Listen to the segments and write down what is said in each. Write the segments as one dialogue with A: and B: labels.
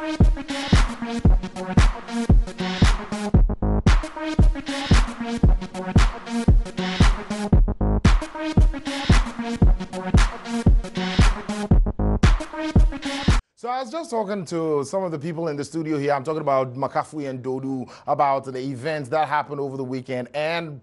A: So I was just talking to some of the people in the studio here. I'm talking about Makafui and Dodu, about the events that happened over the weekend. And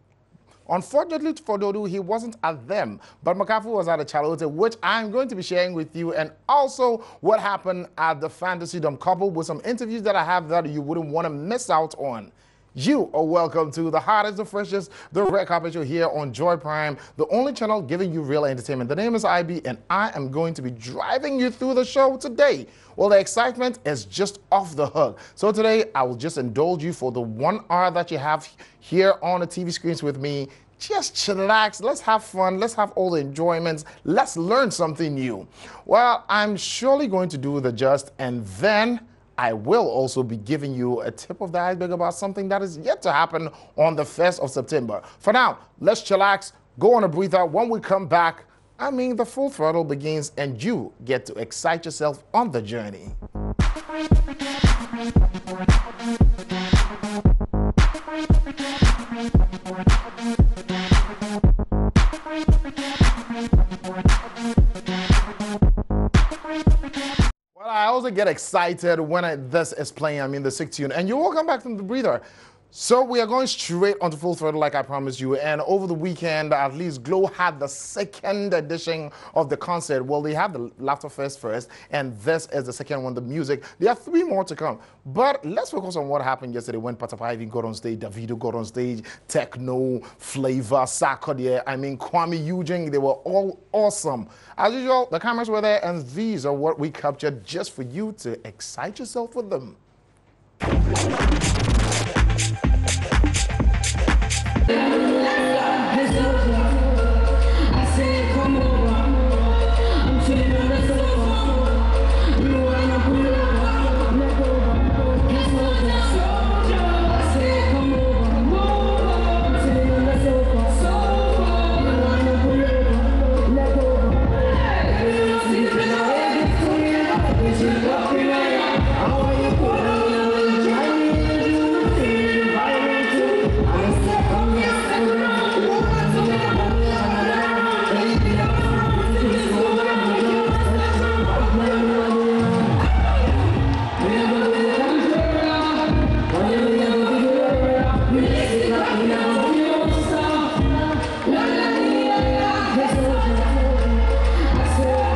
A: unfortunately for Dodu, he wasn't at them. But Makafui was at a Chalote, which I'm going to be sharing with you. And also what happened at the Fantasy Dome, coupled with some interviews that I have that you wouldn't want to miss out on. You are welcome to the hottest, the freshest, the red carpet show here on JoyPrime, the only channel giving you real entertainment. The name is IB, and I am going to be driving you through the show today. Well, the excitement is just off the hook. So today, I will just indulge you for the 1 hour that you have here on the TV screens with me. Just chillax, let's have fun, let's have all the enjoyments, let's learn something new. Well, I'm surely going to do the just, and then I will also be giving you a tip of the iceberg about something that is yet to happen on the 1st of September. For now, let's chillax, go on a breather. When we come back, the full throttle begins and you get to excite yourself on the journey. I also get excited when this is playing, the 6th tune. And you're welcome back from the breather. So we are going straight onto full throttle like I promised you. And over the weekend, at least Glow had the 2nd edition of the concert. Well, they have the Laughter Fest first, and this is the 2nd one, the music. There are 3 more to come. But let's focus on what happened yesterday when Patapa even got on stage, Davido got on stage, Techno, Flavor, Sarkodie, Kwame Eugene, they were all awesome. As usual, the cameras were there, and these are what we captured just for you to excite yourself with them.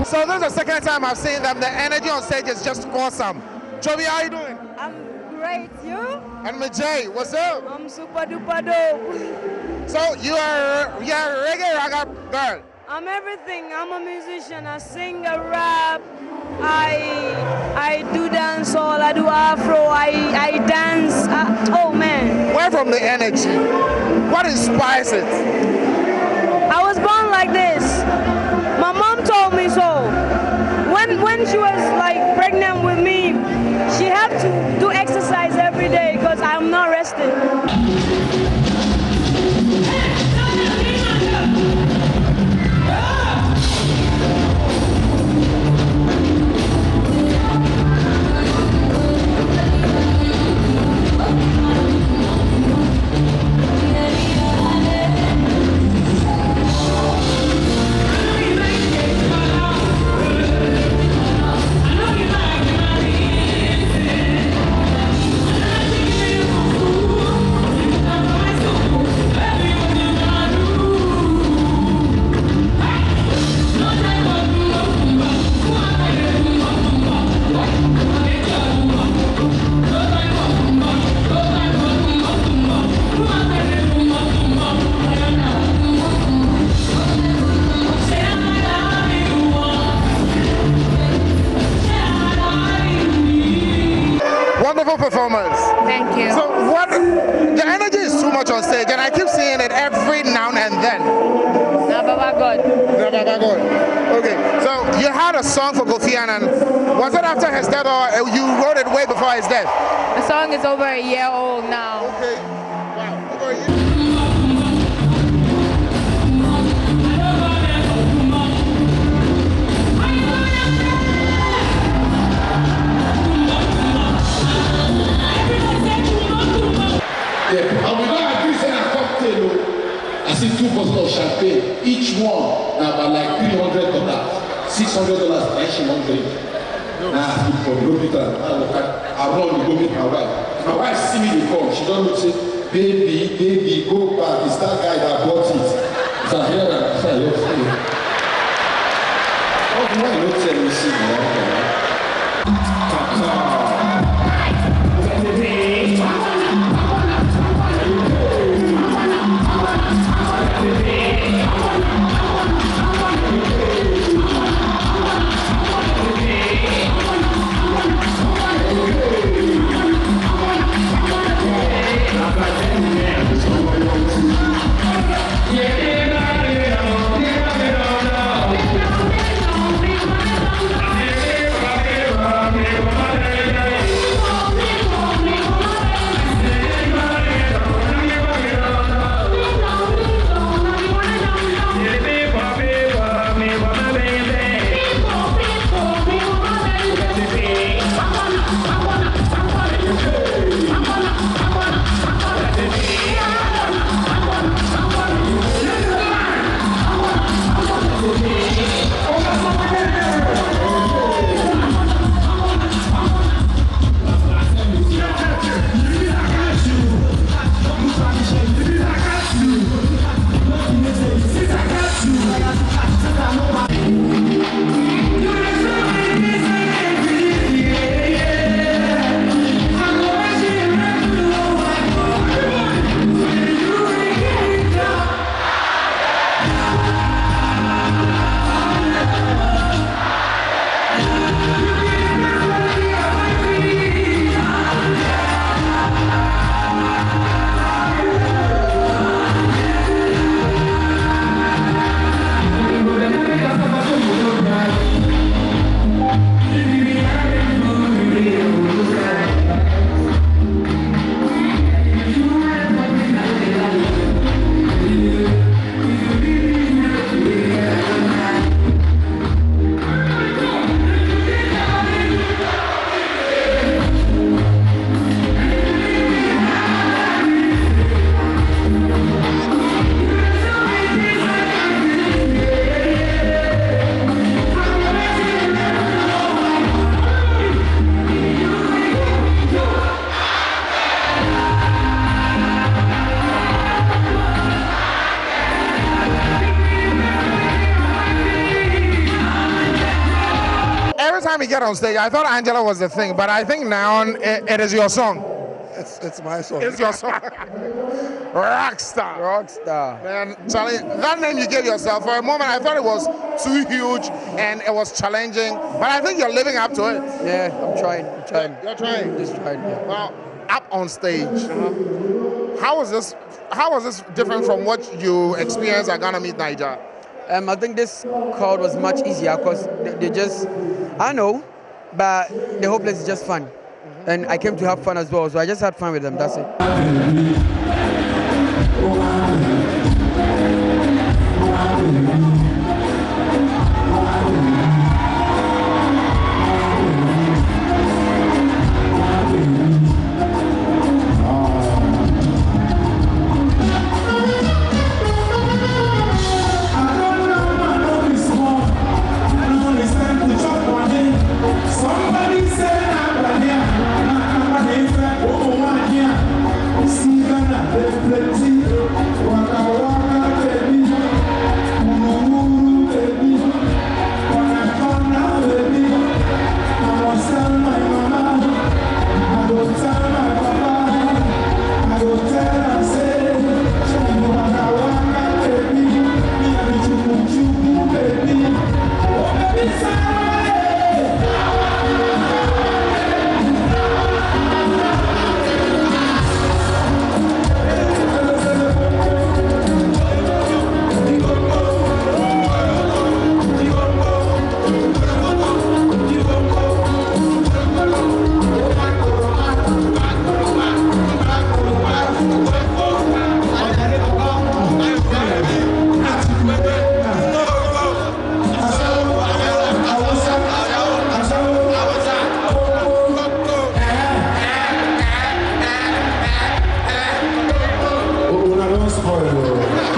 B: So this is the 2nd time I've seen them. The energy on stage is just awesome. Joby, how are you doing?
C: I'm great. You?
B: And Majay, what's up?
C: I'm super duper dope.
B: So you're a reggae ragga girl?
C: I'm everything. I'm a musician. I sing, I rap. I do dance all. I do afro. I dance. Oh man.
B: Where from the energy? What inspires it?
C: I was born like this. My mom told me so. When she was like pregnant with me, she had to do exercise every day because I'm not resting.
B: Performance.
C: Thank you.
B: So the energy is too much on stage, and I keep seeing it every now and then.
C: Never God.
B: Never God. Okay, so you had a song for Kofi Annan. Was it after his death, or you wrote it way before his death?
C: The song is over a year old now.
B: Okay. Wow. Over a year.
D: $600 and she won't drink. Nah, no Peter. I run to go meet my wife. My wife see me, they come. She don't look, say, baby, go back. It's that guy that bought it. So I hear that. I say, yes, oh, why you don't tell me see me?
B: Time you get on stage, I thought Angela was the thing, but I think now it is your song.
E: It's my song.
B: It's your song. Rockstar.
E: Rockstar.
B: Man, Charlie, that name you gave yourself, for a moment I thought it was too huge and it was challenging, but I think you're living up to it.
E: Yeah, I'm trying.
B: You're trying?
E: Just trying, yeah.
B: Well, up on stage, how was this different from what you experienced at Ghana Meet Niger?
E: I think this crowd was much easier because they just, I know, but the whole place is just fun. And I came to have fun as well, so I just had fun with them, that's it.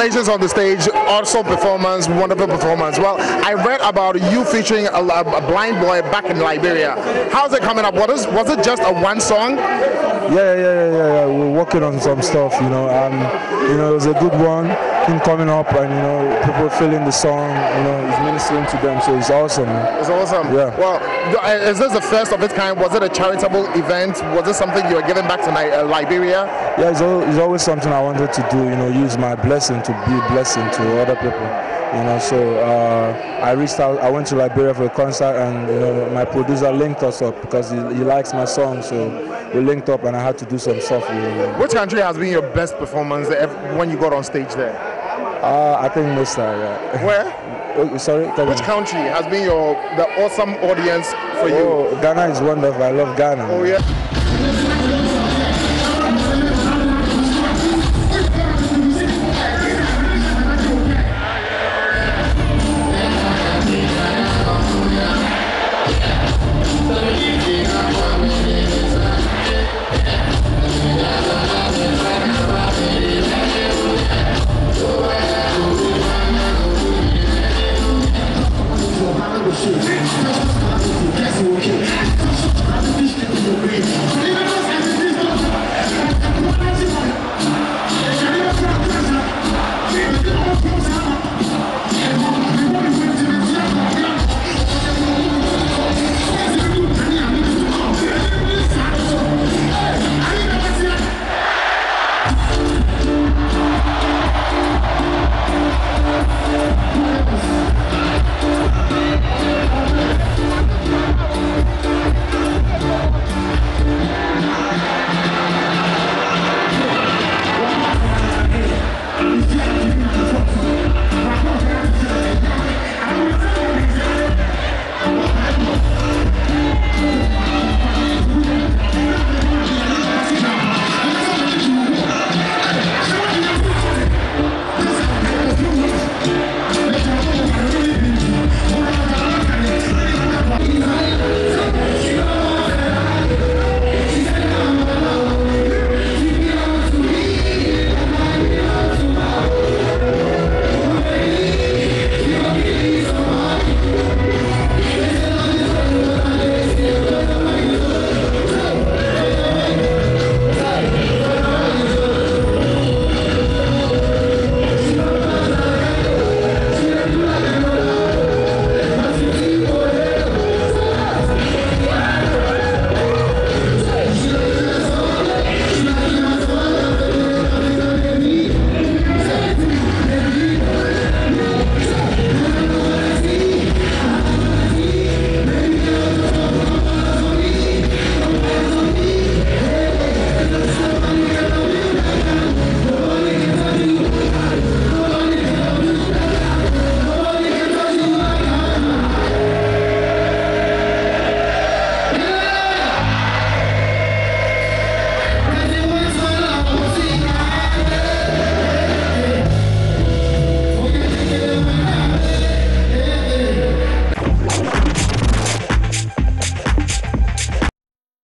A: congratulations on the stage. Awesome performance, wonderful performance. Well, I read about you featuring a blind boy back in Liberia. How's it coming up? Was it just a one song?
F: Yeah. We're working on some stuff, you know. It was a good one. Him coming up and, you know, people feeling the song, you know, he's ministering to them, so it's awesome.
A: It's awesome.
F: Yeah.
A: Well, is this the first of its kind? Was it a charitable event? Was it something you were giving back to Liberia?
F: Yeah, it's always something I wanted to do, you know, use my blessing to be a blessing to other people. You know, so I reached out. I went to Liberia for a concert, and you know, my producer linked us up because he likes my song. So we linked up, and I had to do some stuff.
A: Which country has been your best performance when you got on stage there?
F: I think Mr. Yeah.
A: Where?
F: Oh, sorry.
A: Which country has been the awesome audience for you?
F: Oh, Ghana is wonderful. I love Ghana.
A: Oh yeah.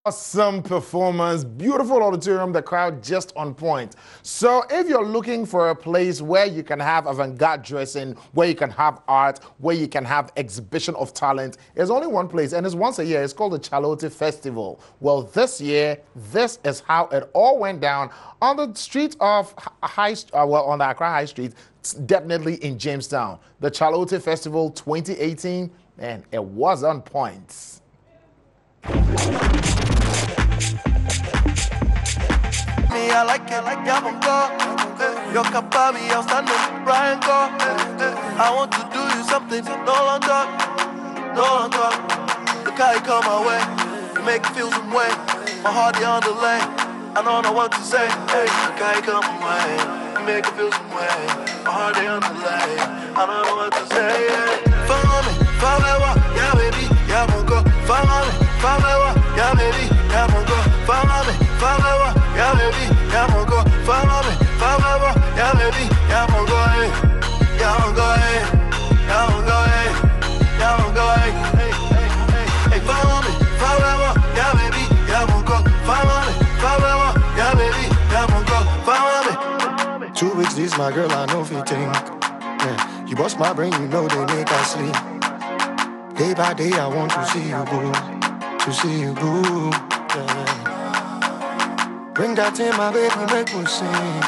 A: Awesome performance, beautiful auditorium, the crowd just on point. So if you're looking for a place where you can have avant-garde dressing, where you can have art, where you can have exhibition of talent, there's only one place, and it's once a year. It's called the Chalote Festival. Well, this year, this is how it all went down on the street of on the Accra High Street, definitely in Jamestown. The Chalote Festival 2018, and it was on point.
G: I like it, your kapabi, I'm standing, Brian go. I want to do you something, no longer. Look how you come my way, you make me feel some way. My heart is on delay, I don't know what to say. Hey, look how you come my way, you make me feel some way. My heart is on delay, I don't know what to say. Follow me, yeah baby, yeah mon go. Follow me, yeah baby, yeah mon go. Follow me, yeah baby, yeah mon go. Follow me, yeah baby, yeah mon go. Yeah mon go, yeah mon go, yeah mon go. Hey, follow me, yeah baby, yeah mon go. Follow me, yeah baby, yeah mon go. Follow me. 2 weeks
H: this my girl, I know if you think. Yeah. You bust my brain, you know they make us sleep. Day by day, I want to see you go. To see you go. Yeah. Bring that in, my baby, make me sing.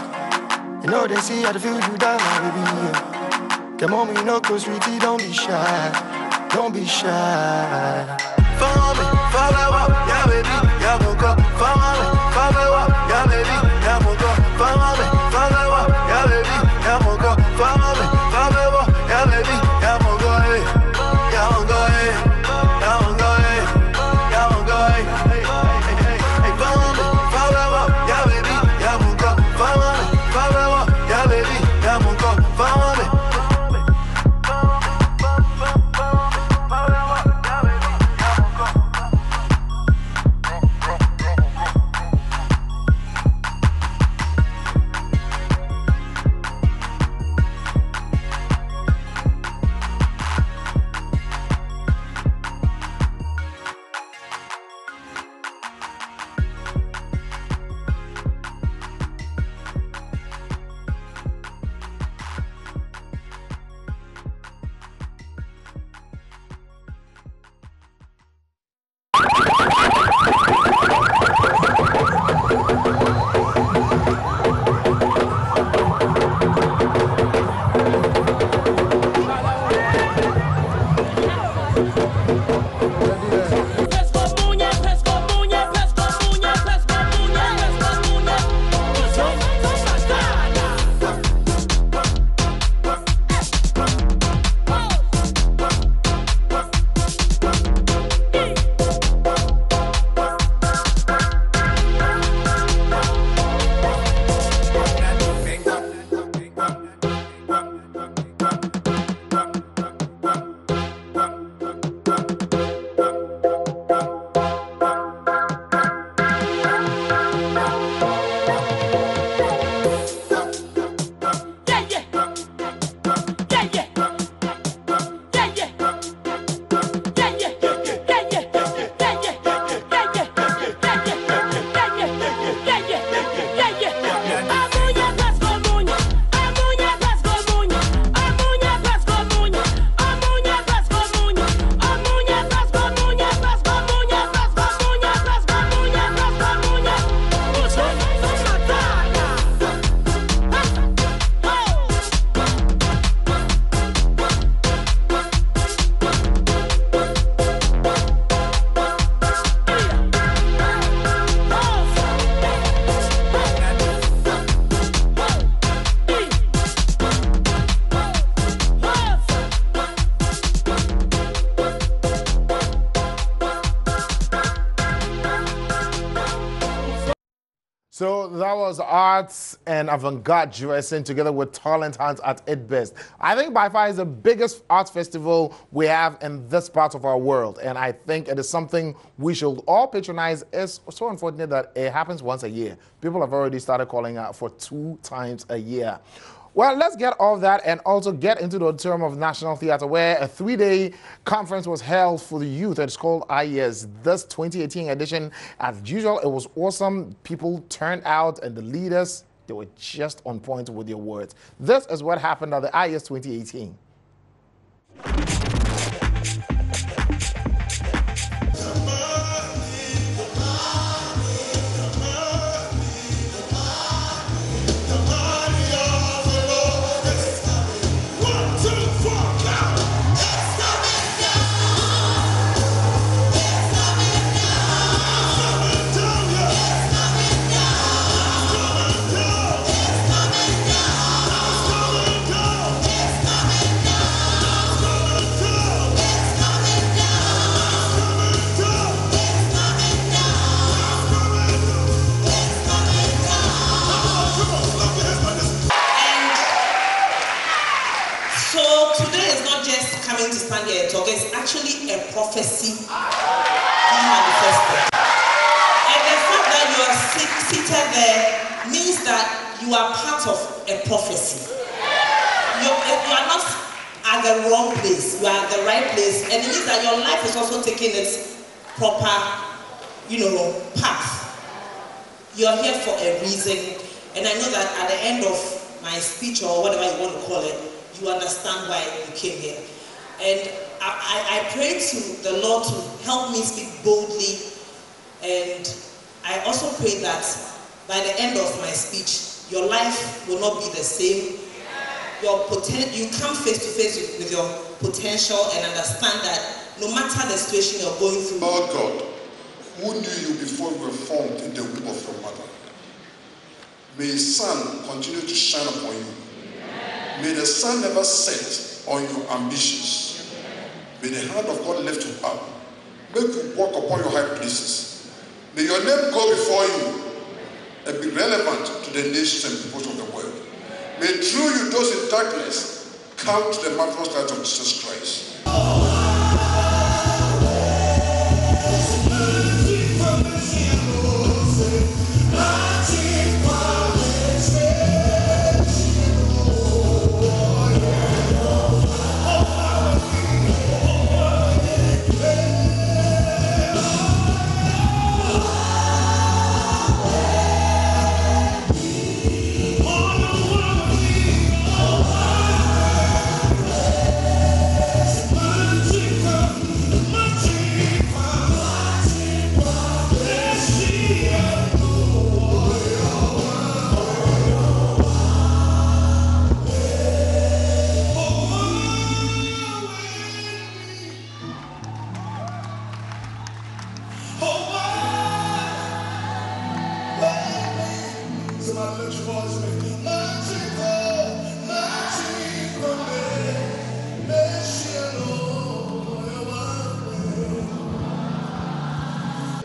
H: You know they see how to feel you down, my baby. Yeah. Come on, me, no go sweetie, don't be shy. Don't be shy.
G: Follow me, follow up, yeah baby, yeah mon corps. Follow me, follow up, yeah baby, yeah mon corps. Follow me, follow up, yeah baby, yeah mon corps. Follow me, follow up, yeah baby, yeah mon corps. Yeah mon corps, yeah mon corps, yeah mon corps. Hey, follow me, follow up, yeah baby, yeah mon corps. Follow me, follow up, yeah baby, yeah mon corps. Follow me.
A: So that was arts and avant-garde dressing together with talent hunts at its best. I think by far is the biggest arts festival we have in this part of our world. And I think it is something we should all patronize. It's so unfortunate that it happens once a year. People have already started calling out for 2 times a year. Well, let's get all that and also get into the auditorium of National Theatre, where a 3-day conference was held for the youth. It's called IES. This 2018 edition, as usual, it was awesome. People turned out, and the leaders, they were just on point with their words. This is what happened at the IES 2018.
I: It's actually a prophecy being manifested. And the fact that you are seated there means that you are part of a prophecy. You are not at the wrong place, you are at the right place, and it means that your life is also taking its proper, path. You are here for a reason, and I know that at the end of my speech or whatever you want to call it, you understand why you came here. And I pray to the Lord to help me speak boldly, and I also pray that by the end of my speech, your life will not be the same. You come face to face with your potential and understand that no matter the situation you're going through.
D: Lord God, who knew you before you were formed in the womb of your mother, may His sun continue to shine upon you. May the sun never set on your ambitions. May the hand of God lift you up. Make you walk upon your high places. May your name go before you and be relevant to the nations and peoples of the world. May through you, those in darkness, come to the marvelous light of Jesus Christ.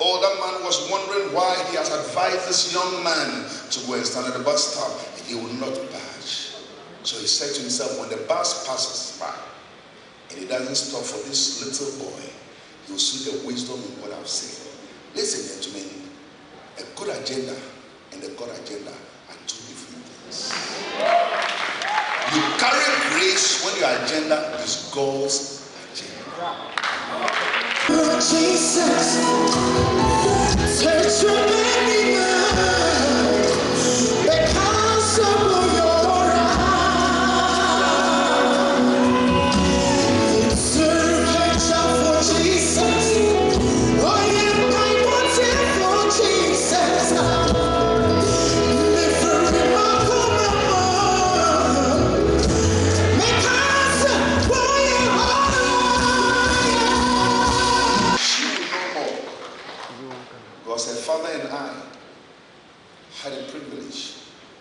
D: Oh, that man was wondering why he has advised this young man to go and stand at the bus stop and he will not budge. So he said to himself, when the bus passes by and he doesn't stop for this little boy, he will see the wisdom in what I've said. Listen, gentlemen, a good agenda and a God agenda are two different things. You carry grace when your agenda is God's agenda.
J: Jesus, touch your baby now, because of your eyes. Search out for Jesus. Oh, yeah, I want it for Jesus. Live for remarkable, because for your
D: Because her father and I had the privilege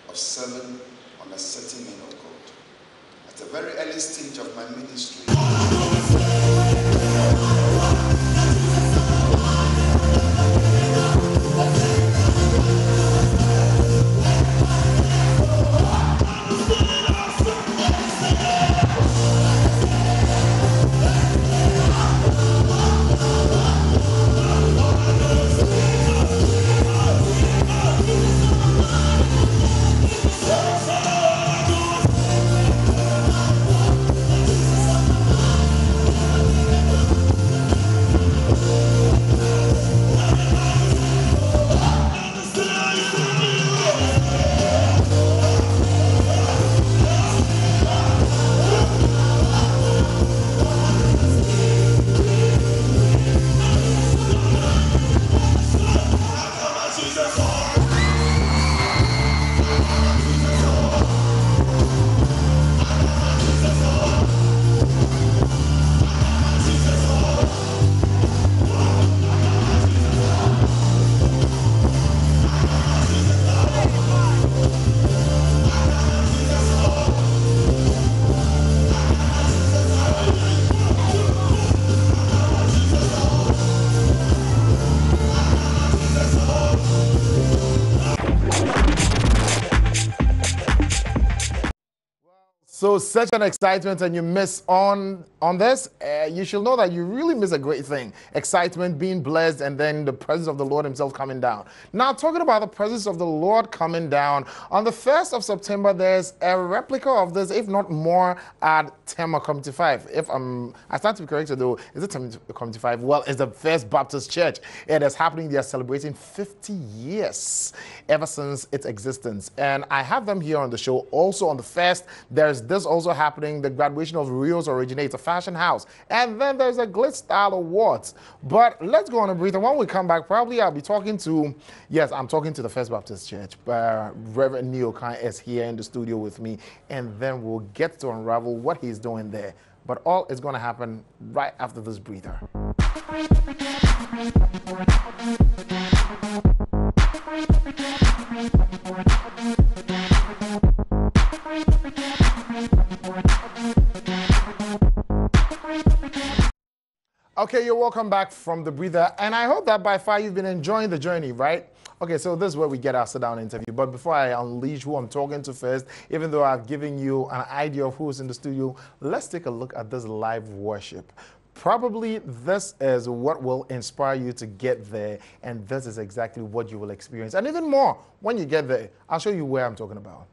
D: of serving on a certain man of God at a very early stage of my ministry.
A: So such an excitement, and you miss on this, you should know that you really miss a great thing. Excitement, being blessed, and then the presence of the Lord himself coming down. Now, talking about the presence of the Lord coming down, on the 1st of September, there's a replica of this, if not more, at Tema Community 5. I stand to be corrected though, is it Community 5? Well, it's the First Baptist Church. It is happening, they are celebrating 50 years ever since its existence. And I have them here on the show. Also on the 1st, there's this also happening, the graduation of Rio's Originator Fashion House. And then there's a Glitz Style Awards. But let's go on a breather. When we come back, probably I'll be talking to, yes, I'm talking to the First Baptist Church. Reverend Neo Khan is here in the studio with me. And then we'll get to unravel what he's doing there. But all is going to happen right after this breather. Okay, you're welcome back from the breather, and I hope that by far you've been enjoying the journey, right? Okay, so this is where we get our sit-down interview. But before I unleash who I'm talking to first, even though I've given you an idea of who's in the studio, let's take a look at this live worship. Probably this is what will inspire you to get there, and this is exactly what you will experience. And even more, when you get there, I'll show you where I'm talking about.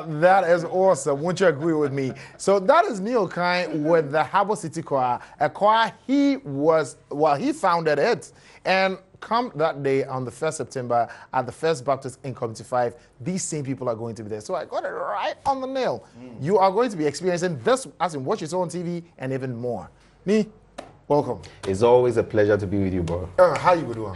A: That is awesome. Won't you agree with me? So that is Neil Kine with the Harbour City Choir, a choir he founded it. And come that day on the 1st September at the First Baptist in Community 5, these same people are going to be there. So I got it right on the nail. You are going to be experiencing this as in what you saw on TV and even more. Me, welcome.
K: It's always a pleasure to be with you, bro.
A: How you doing?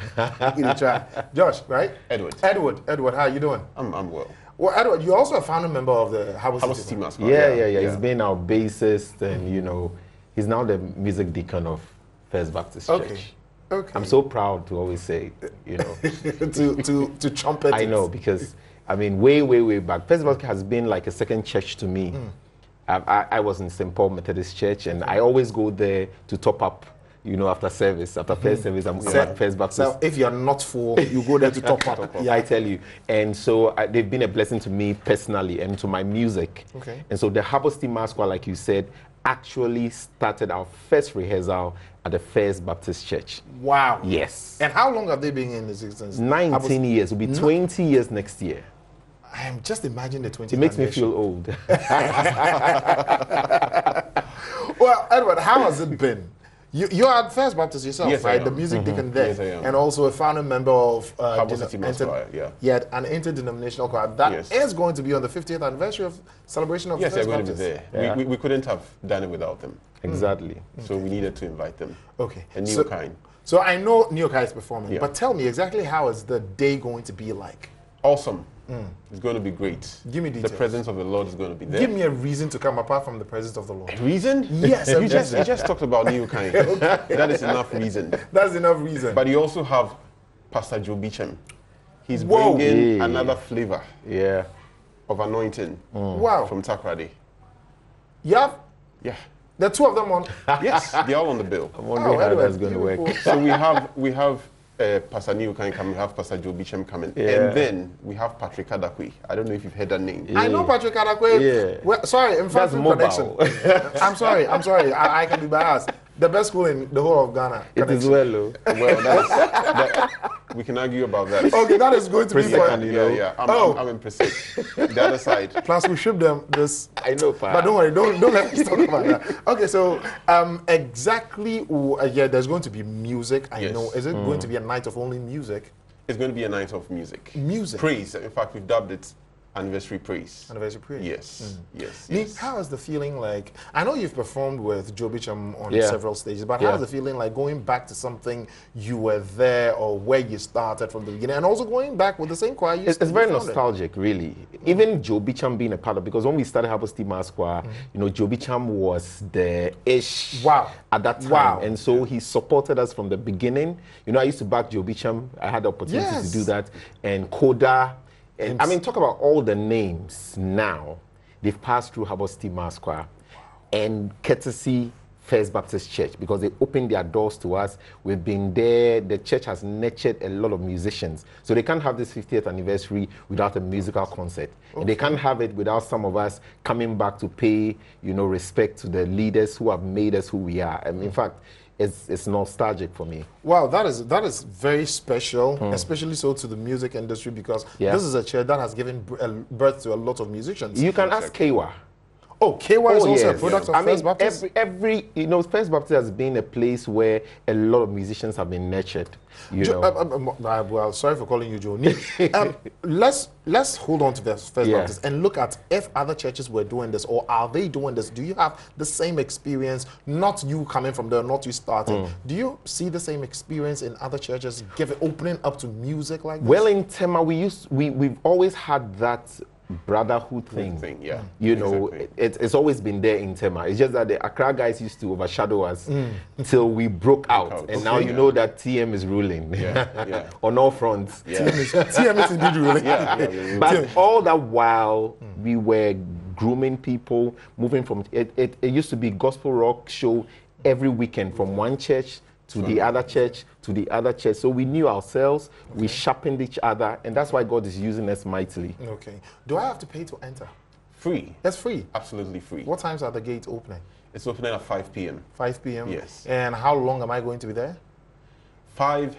A: Josh, right?
L: Edward,
A: how you doing?
L: I'm well.
A: Well, Edward, you're also a founding member of the Harbour City
L: Mascot.
K: Yeah. He's been our bassist, and you know, he's now the music deacon of First Baptist Church.
A: Okay.
K: I'm so proud to always say, you know,
A: to trumpet.
K: I know, because I mean, way back, First Baptist has been like a second church to me. I was in St. Paul Methodist Church, and I always go there to top up. You know, after service, after first service, I'm at First Baptist.
A: So if you're not full, you go there to top up.
K: Yeah, I tell you. And so they've been a blessing to me personally and to my music.
A: Okay.
K: And so the Harbour City Masquerade, like you said, actually started our first rehearsal at the First Baptist Church.
A: Wow.
K: Yes.
A: And how long have they been in existence?
K: 19 years. It'll be 20 years next year.
A: I am just imagining the 20.
K: It makes me feel old.
A: Well, Edward, how has it been? You are at First Baptist yourself,
L: yes,
A: right? The music deacon there.
L: Yes, I am.
A: And also a founding member of
L: Harbour City Masquerade, yeah.
A: An interdenominational choir. That is going to be on the 50th anniversary of celebration of
L: Yes,
A: First
L: they're going
A: Baptist.
L: to be there. We couldn't have done it without them.
K: Exactly.
L: So we needed to invite them.
A: Okay.
L: And Neil Kine.
A: So I know Neil Kine is performing, but tell me exactly how is the day going to be like?
L: Awesome. It's going to be great.
A: Give me details.
L: The presence of the Lord is going to be there.
A: Give me a reason to come apart from the presence of the Lord.
L: A reason?
A: Yes.
L: you just talked about Neil Kine. That is enough reason.
A: That's enough reason.
L: But you also have Pastor Joe Beecham. He's bringing another flavor of anointing from Takrady.
A: Yeah?
L: Yeah.
A: The two of them on?
L: Yes, they're all on the bill.
K: I'm wondering how that's going to work.
L: So we have Pastor Neil Kine coming, we have Pastor Joe Beecham coming, and then we have Patrick Adakwe. I don't know if you've heard that name.
A: I know Patrick Adakwe.
K: Yeah.
A: Well, sorry, in fact, connection. I'm sorry. I can be biased. The best school in the whole of Ghana.
K: It is well,
L: Well, we can argue about that.
A: Okay, that is going to be fun.
L: Yeah. I'm in Presic. The other side.
A: Plus, we ship them this.
K: I know,
A: but don't worry, don't let us talk about that. Okay, so exactly, there's going to be music. I know. Is it going to be a night of only music?
L: It's going to be a night of music.
A: Music.
L: Praise. In fact, we've dubbed it Anniversary Praise.
A: Anniversary Praise.
L: Yes.
A: Nick, how is the feeling like? I know you've performed with Joe Beecham on several stages, but how is the feeling like going back to something you were there or where you started from the beginning, and also going back with the same choir?
K: It's very nostalgic, really. Even Joe Beecham being a part of, because when we started Harbour City Masquerade, you know, Joe Beecham was the ish at that time, and so he supported us from the beginning. You know, I used to back Joe Beecham. I had the opportunity to do that, and Koda. And, I mean, talk about all the names now. They've passed through Harbour City Masquerade and courtesy First Baptist Church, because they opened their doors to us. We've been there. The church has nurtured a lot of musicians. So they can't have this 50th anniversary without a musical concert. And they can't have it without some of us coming back to pay, you know, respect to the leaders who have made us who we are. And in fact, it's nostalgic for me.
A: Wow, that is very special, especially so to the music industry, because this is a church that has given birth to a lot of musicians.
K: You can ask Kewa.
A: Oh, Kewa is also a product of First Baptist?
K: Every, you know, First Baptist has been a place where a lot of musicians have been nurtured. You know.
A: Well, sorry for calling you Joe. Let's hold on to First Baptist and look at if other churches were doing this, or are they doing this? Do you have the same experience? Not you coming from there, not you starting. Do you see the same experience in other churches, opening up to music like this?
K: Well, in Tema, we've always had that brotherhood thing. You know, it's always been there in Tema. It's just that the Accra guys used to overshadow us till we broke out. And now you know that TM is ruling on all fronts.
A: TM is indeed ruling.
K: But all that while we were grooming people, moving from it used to be gospel rock show every weekend from one church to the other church, to the other church. So we knew ourselves, we sharpened each other, and that's why God is using us mightily.
A: Okay. Do I have to pay to enter?
L: Free.
A: That's free?
L: Absolutely free.
A: What times are the gates opening?
L: It's opening at 5 p.m.
A: 5 p.m.?
L: Yes.
A: And how long am I going to be there?
L: 5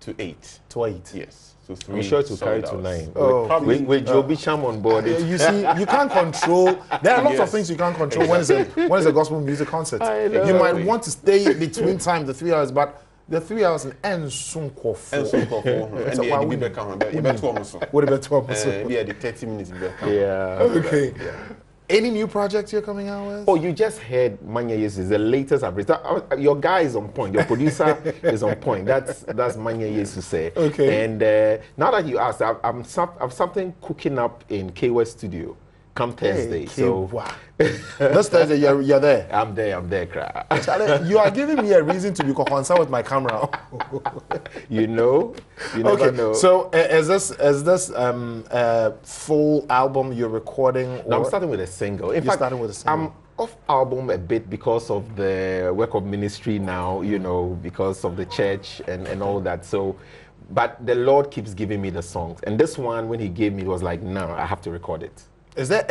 L: to 8.
A: To 8.
L: Yes. So 3.
K: I'm sure it will carry
L: solid
K: to
L: hours.
K: 9.
A: Oh,
K: with Joe Bicham on board.
A: You see, you can't control. There are lots of
L: Yes.
A: things you can't control when it's a gospel music concert.
K: I know.
A: You might want to stay between time, the 3 hours, but the 3 hours and soon
L: And so for and the be back on that. You better almost.
A: What about 12 months?
L: Yeah, the 30 minutes back.
K: Yeah.
A: Okay. Any new projects you're coming out with?
K: Oh, you just heard Manya Yes is the latest I've released. Your guy is on point. Your producer is on point. That's Manya Yes to say.
A: Okay.
K: And now that you asked, I've something cooking up in KW Studio come Thursday. So
A: wow. This Thursday you're there.
K: I'm there, crap.
A: Charlie, you are giving me a reason to be concerned with my camera.
K: You never know.
A: So is this full album you're recording?
K: No, I'm starting with a single. In fact,
A: starting with a single.
K: I'm off album a bit because of the work of ministry now, because of the church and all that. So, but the Lord keeps giving me the songs. And this one, when he gave me, it was like, no, I have to record it.
A: Is there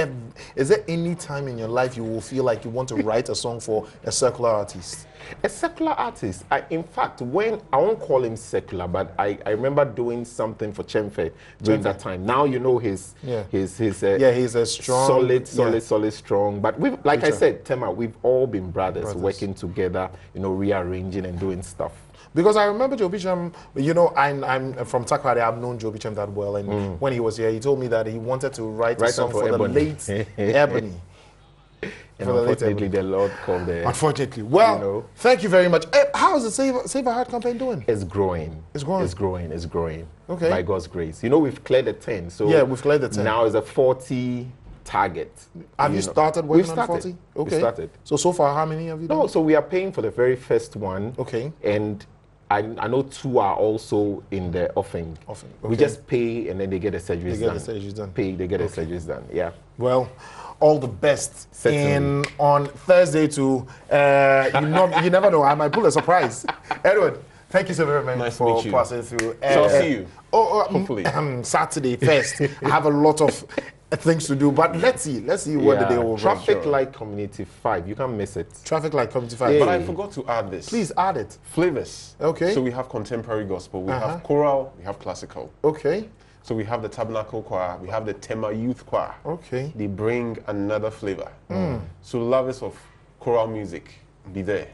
A: any time in your life you will feel like you want to write a song for a secular artist?
K: A secular artist. In fact, when I won't call him secular, but I remember doing something for Chemfe during that time. Now he's a
A: strong,
K: solid, strong. But like I said, Tema, we've all been brothers working together, rearranging and doing stuff.
A: Because I remember Joe Bicham, I'm from Takrady. I've known Joe Bicham that well, and when he was here, he told me that he wanted to write a song for the late Ebony.
K: And unfortunately, the Lord called it.
A: Unfortunately. Well, thank you very much. How is the Save a Heart campaign doing?
K: It's growing.
A: It's growing?
K: It's growing.
A: Okay.
K: By God's grace. We've cleared the 10. So
A: yeah, we've cleared the 10.
K: Now it's a 40 target.
A: Have you started working on 40? Okay.
K: We started.
A: So far, how many have you done?
K: No, so we are paying for the very first one.
A: Okay.
K: And I know 2 are also in the offing.
A: Okay.
K: We just pay and then they get the surgeries done.
A: They get the surgeries done.
K: Pay, they get the surgeries done. Yeah.
A: Well, all the best on Thursday too. You never know. I might pull a surprise. Edward, thank you so very much for passing through.
L: So I'll see you. Hopefully.
A: Saturday first. I have a lot of things to do, but let's see what the day will bring.
K: Traffic Light Community 5. You can't miss it.
A: Traffic Light Community 5.
L: But I forgot to add this.
A: Please add it.
L: Flavors.
A: Okay.
L: So we have contemporary gospel, we have choral, we have classical.
A: Okay.
L: So we have the Tabernacle Choir, we have the Tema Youth Choir.
A: Okay.
L: They bring another flavor. So lovers of choral music, be there.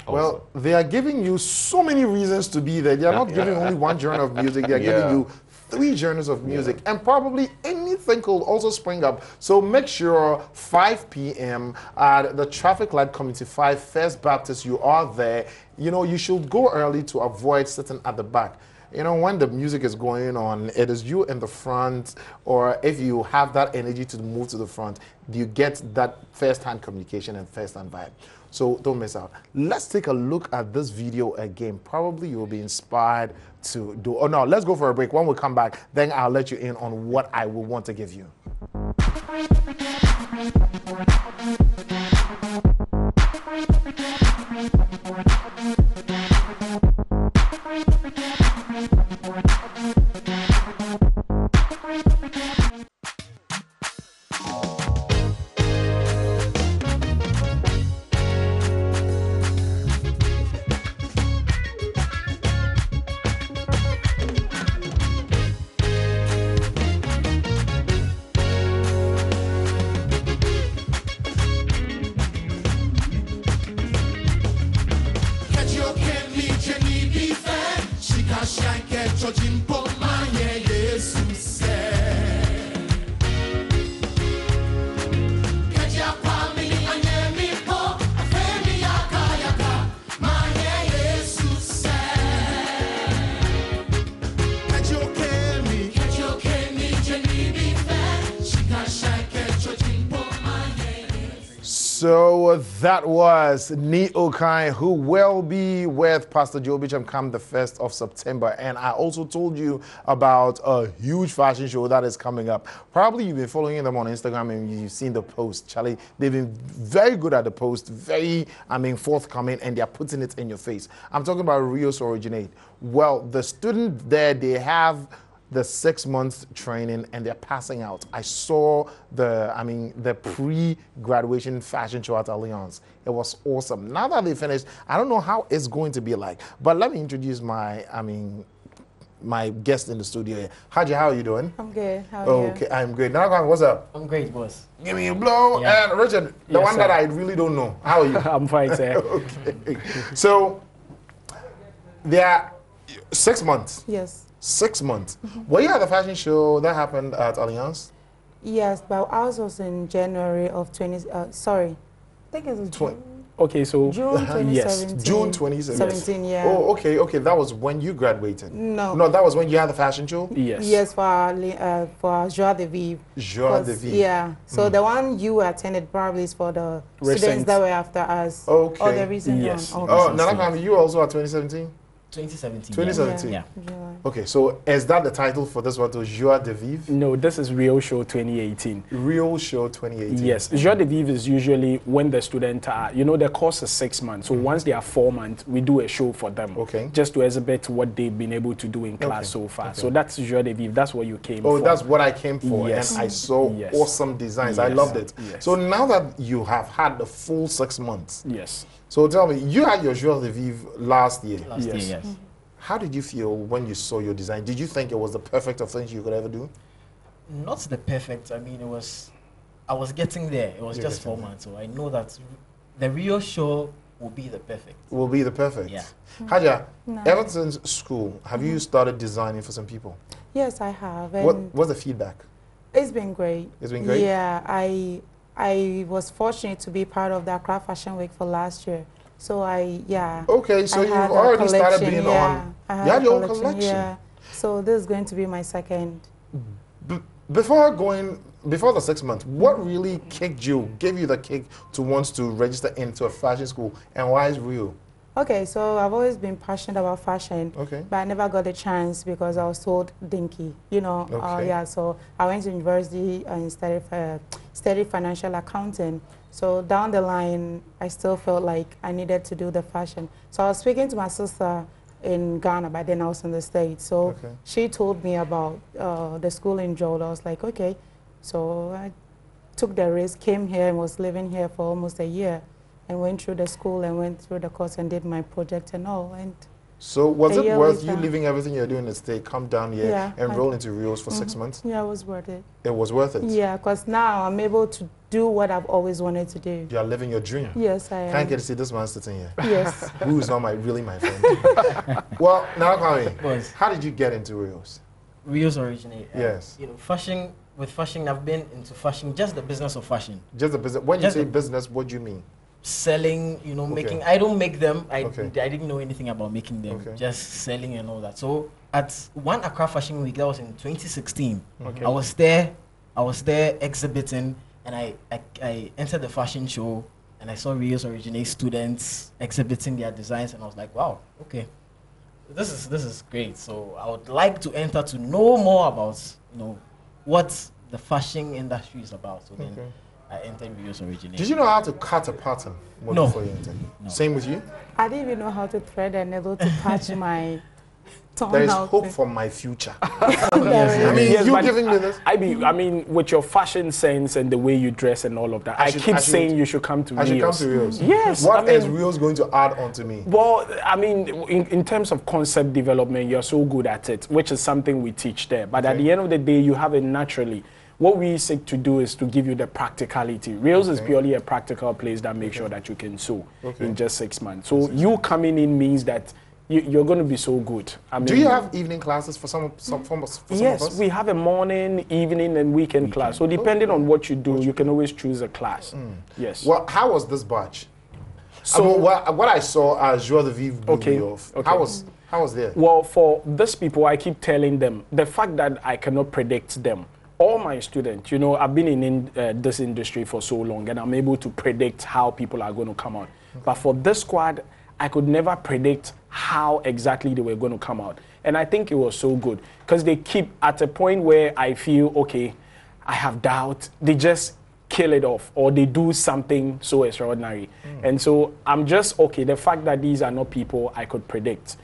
A: Well, they are giving you so many reasons to be there. They are not giving only one genre of music. They are giving you 3 genres of music, and probably anything could also spring up. So make sure 5 p.m. at the Traffic Light Community 5 First Baptist, you are there. You should go early to avoid sitting at the back. When the music is going on, it is you in the front, or if you have that energy to move to the front, you get that first-hand communication and first-hand vibe. So don't miss out. Let's take a look at this video again. Probably you will be inspired to do. Oh no, let's go for a break. When we come back, then I'll let you in on what I will want to give you. So that was Neokai, who will be with Pastor Joe Bicham come the 1st of September. And I also told you about a huge fashion show that is coming up. Probably you've been following them on Instagram and you've seen the post. Charlie, they've been very good at the post, very, forthcoming, and they're putting it in your face. I'm talking about Rios Originate. Well, the student there, they have the 6 months training and they're passing out. I saw the pre-graduation fashion show at Allianz. It was awesome. Now that they finished, I don't know how it's going to be like, but let me introduce my, my guest in the studio here. Haji, how are you doing?
M: I'm good. How are you?
A: Okay, I'm great. Now, what's up?
N: I'm great, boss.
A: Give me a blow.
N: Yeah.
A: And Richard, the
N: Yes,
A: one
N: sir.
A: that I really don't know. How are you?
N: I'm fine, sir.
A: Okay. So, there are 6 months.
M: Yes.
A: 6 months. Were you at the fashion show that happened at Allianz?
M: Yes, but ours was in January of 20. Sorry, I think it was June.
N: Okay, so
M: June 2017.
A: Yes, June 2017.
M: 17, yeah.
A: Oh, okay, okay. That was when you graduated.
M: No.
A: No, that was when you had the fashion show.
N: Yes.
M: Yes, for Joie de Vivre.
A: Joie de Vivre.
M: Yeah. So the one you attended probably is for the
N: Recent.
M: students that were after us.
A: Okay.
M: Or the recent
N: Yes.
M: one.
A: Oh, Nana, you also at 2017?
N: 2017.
A: 2017.
N: Yeah.
A: Okay, so is that the title for this one, to Joie de Vivre?
N: No, this is Real Show 2018.
A: Real Show 2018.
N: Yes, Joie de Vivre is usually when the student are, the course is 6 months. So once they are 4 months, we do a show for them.
A: Okay.
N: Just to exhibit what they've been able to do in class so far.
A: Okay.
N: So that's Joie de Vivre. That's what you came for.
A: Oh, that's what I came for.
N: Yes.
A: And I saw
N: Yes.
A: awesome designs. I
N: Yes.
A: loved it.
N: Yes.
A: So now that you have had the full 6 months.
N: Yes.
A: So tell me, you had your Joie de Vivre last year.
N: Last year, yes.
A: How did you feel when you saw your design? Did you think it was the perfect of things you could ever do?
N: Not the perfect. I mean, I was getting there. It was
A: You're
N: just
A: getting
N: 4 months. So I know that the Real Show will be the perfect.
A: Will be the perfect.
N: Yeah.
A: Haja,
M: No.
A: ever since school, have you started designing for some people?
M: Yes, I have. And
A: What's the feedback?
M: it's been great.
A: It's been great?
M: Yeah, I was fortunate to be part of the Accra Fashion Week for last year. So
A: Okay, so
M: I
A: you've
M: had a
A: already started
M: collection,
A: being
M: yeah.
A: on.
M: I had
A: You had
M: a
A: your own collection.
M: Yeah. So this is going to be my second.
A: Before the 6 months, what really gave you the kick to want to register into a fashion school, and why is Real?
M: Okay, so I've always been passionate about fashion,
A: Okay.
M: but I never got the chance because I was told dinky,
A: Okay.
M: yeah, so I went to university and studied financial accounting. So down the line, I still felt like I needed to do the fashion. So I was speaking to my sister in Ghana, but then I was in the States. So
A: Okay.
M: she told me about the school in Joel. I was like, okay. So I took the risk, came here and was living here for almost a year, and went through the school and went through the course and did my project and all. And
A: So was
M: a
A: it
M: year
A: worth you
M: later-
A: leaving everything you're doing in the state, come down here,
M: Yeah,
A: and
M: I-
A: roll into Reals for 6 months?
M: yeah, it was worth it.
A: It was worth it?
M: Yeah, because now I'm able to do what I've always wanted to do.
A: You are living your dream.
M: Yes, I am.
A: Can't get to see this man sitting here.
M: Yes.
A: Who is not really my friend. Well, now, Kwame,
N: Boss.
A: how did you get into Reals?
N: Reels originate.
A: Yes.
N: Fashion. With fashion, I've been into fashion, just the business of fashion.
A: Just the business. When you
N: Just
A: say
N: the-
A: business, what do you mean?
N: Selling,
A: Okay.
N: making. I don't make them. I
A: Okay.
N: didn't know anything about making them.
A: Okay.
N: Just selling and all that. So at one Accra Fashion Week, that was in 2016.
A: Okay.
N: I was there exhibiting, and I entered the fashion show, and I saw Reels Originate students exhibiting their designs, and I was like, wow, okay, this is great. So I would like to enter to know more about what the fashion industry is about. So then
A: Okay.
N: I entered Reels Originate.
A: Did you know how to cut a pattern
N: No.
A: before you entered? Same with you?
M: I didn't even know how to thread a needle to patch my torn
A: There is
M: out
A: hope
M: thing.
A: for my future.
M: There
A: I mean,
N: Yes,
A: you
N: but
A: giving me this?
N: I mean, with your fashion sense and the way you dress and all of that, I keep saying you should come to
A: I
N: Reels.
A: should come to Reels.
N: Yes.
A: What
N: I
A: is
N: mean,
A: Reels going to add on to me?
N: well, I mean, in terms of concept development, you're so good at it, which is something we teach there. But at
A: Okay.
N: the end of the day, you have it naturally. What we seek to do is to give you the practicality. Reels is
A: Okay.
N: purely a practical place that makes sure that you can sew
A: Okay.
N: in just 6 months. So you coming in means that you're going to be so good. I mean,
A: Do you have evening classes for some of
N: Yes,
A: us?
N: we have a morning, evening, and weekend class. So depending on what you do, you can always choose a class. Yes.
A: Well, how was this batch?
N: So-
A: I mean, what I saw as Joie de Vivre blew
N: Okay,
A: me off.
N: okay.
A: How was there?
N: Well, for these people, I keep telling them the fact that I cannot predict them. All my students, I've been in this industry for so long, and I'm able to predict how people are going to come out. But for this squad, I could never predict how exactly they were going to come out. And I think it was so good because they keep at a point where I feel, okay, I have doubt. They just kill it off or they do something so extraordinary. And so I'm just, okay, the fact that these are not people I could predict.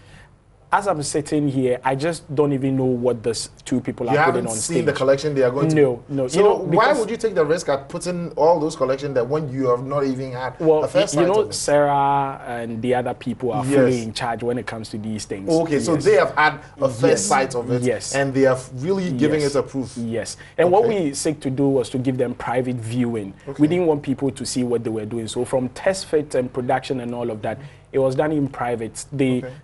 N: as I'm sitting here, I just don't even know what these two people are putting on stage.
A: You haven't seen the collection they are going to...
N: No.
A: So why would you take the risk at putting all those collections that when you have not even had a first sight of it?
N: Sarah and the other people are fully in charge when it comes to these things.
A: Okay, so they have had a first sight of it, and they are really giving it a proof.
N: Yes, and what we seek to do was to give them private viewing. We didn't want people to see what they were doing. So from test fit and production and all of that, it was done in private.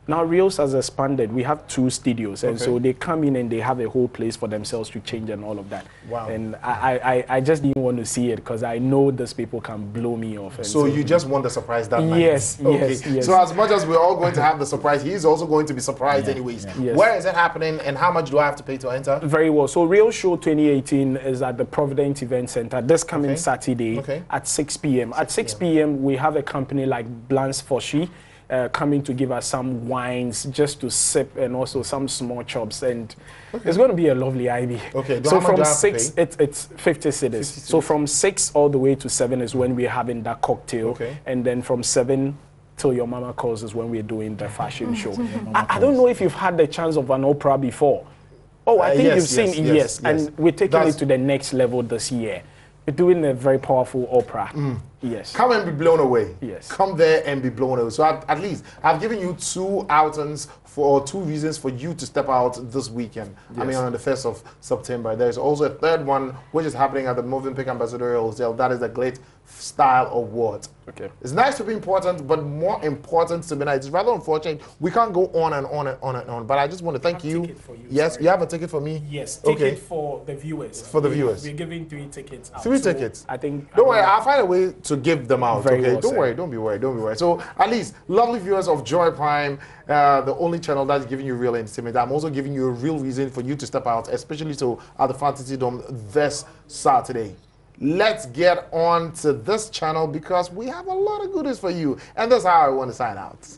N: Now Reels has expanded. We have 2 studios, and so they come in and they have a whole place for themselves to change and all of that.
A: Wow.
N: And I just didn't want to see it because I know these people can blow me off. And
A: so you just want the surprise that night?
N: Yes.
A: So as much as we're all going to have the surprise, he's also going to be surprised anyways.
N: Yes.
A: Where is it happening, and how much do I have to pay to enter?
N: Very well. So Real Show 2018 is at the Providence Event Center this coming Saturday at 6 p.m. At 6 p.m. we have a company like Blance Foshi coming to give us some wines just to sip, and also some small chops, and it's going to be a lovely IB. So from 6 it's 50 cedis. So from 6 all the way to 7 is when we're having that cocktail, and then from 7 till your mama calls is when we're doing the fashion show. I don't know if you've had the chance of an opera before. I think you've seen yes, and we're taking it to the next level this year. We're doing a very powerful opera. Yes.
A: Come and be blown away.
N: Yes.
A: Come there and be blown away. So at least I've given you 2 outings for 2 reasons for you to step out this weekend.
N: Yes.
A: I mean, on the 1st of September. There's also a third one which is happening at the Movenpick Ambassadorial Hotel. That is the Great Style Award. It's nice to be important, but more important to be nice. It's rather unfortunate. We can't go on and on and on and on. But I just want to thank you. Yes, you have a ticket for me?
N: Yes, ticket for the viewers.
A: For the viewers.
N: We're giving 3 tickets out.
A: 3 tickets?
N: I think...
A: Don't worry, I'll find a way to give them out.
N: Very well
A: don't
N: said.
A: worry, don't be worried. So at least, lovely viewers of JoyPrime, the only channel that's giving you real entertainment. I'm also giving you a real reason for you to step out, especially so at the Fantasy Dome this Saturday. Let's get on to this channel because we have a lot of goodies for you. And that's how I want to sign out.